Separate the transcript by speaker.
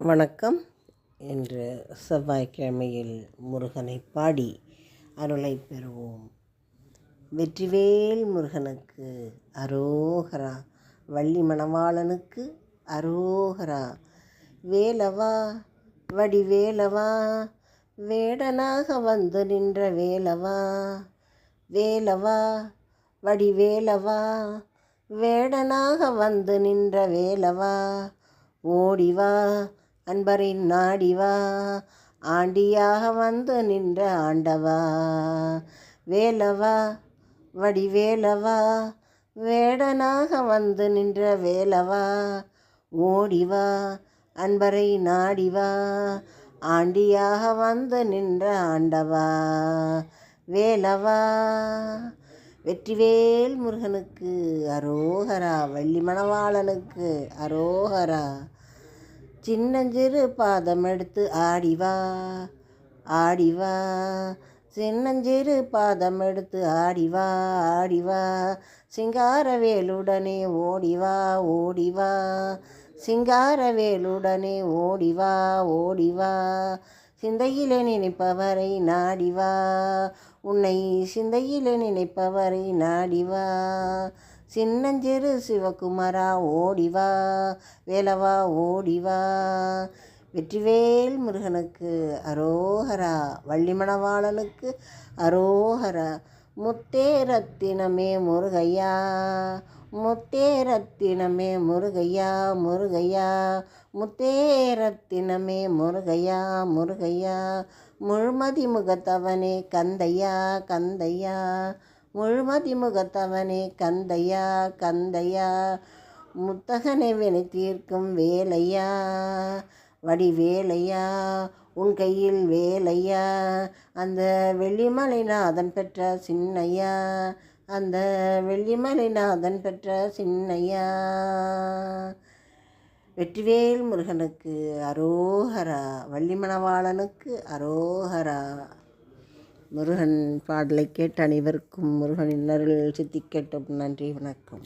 Speaker 1: வணக்கம். இன்று செவ்வாய்க்கிழமையில் முருகனை பாடி அருளை பெறுவோம். வெற்றிவேல் முருகனுக்கு அரோகரா, வள்ளி மணவாளனுக்கு அரோகரா. வேலவா வடிவேலவா, வேடனாக வந்து நின்ற வேலவா. வேலவா வடிவேலவா, வேடனாக வந்து நின்ற வேலவா. ஓடிவா அன்பரின் நாடிவா, ஆண்டியாக வந்து நின்ற ஆண்டவா. வேலவா வடிவேலவா, வேடனாக வந்து நின்ற வேலவா. ஓடிவா அன்பரை நாடிவா, ஆண்டியாக வந்து நின்ற ஆண்டவா. வேலவா. வெற்றிவேல் முருகனுக்கு அரோகரா, வள்ளி மணவாளனுக்கு அரோகரா. சின்னஞ்சிறு பாதம் எடுத்து ஆடிவா ஆடிவா, சின்னஞ்சிறு பாதம் எடுத்து ஆடிவா ஆடிவா. சிங்காரவேலுடனே ஓடிவா ஓடிவா, சிங்காரவேலுடனே ஓடிவா ஓடிவா. சிந்தையிலே நினைப்பவரை நாடிவா, உன்னை சிந்தையிலே நினைப்பவரை நாடிவா. சின்னஞ்சிறு சிவகுமாரா ஓடிவா, வேலவா ஓடிவா. வெற்றிவேல் முருகனுக்கு அரோகரா, வள்ளி மணவாளனுக்கு அரோகரா. முத்தே ரத்தினமே முருகையா, முத்தே ரத்தினமே முருகையா முருகையா. முத்தே ரத்தினமே முருகையா முருகையா. முழுமதி முகத்தவனே கந்தையா கந்தையா, முழுமதி முகத்தவனே கந்தையா கந்தையா. முத்தகனை வினை தீர்க்கும் வேலையா, வடிவேலையா உன் கையில் வேலையா. அந்த வெள்ளிமலைநாதன் பெற்ற சின்னையா, அந்த வெள்ளிமலைநாதன் பெற்ற சின்னையா. வெற்றிவேல் முருகனுக்கு அரோகரா, வள்ளி மணவாளனுக்கு அரோகரா. முருகன் பாடலை கேட்ட அனைவருக்கும் முருகனின் அருள் சித்திக்கட்டும். நன்றி, வணக்கம்.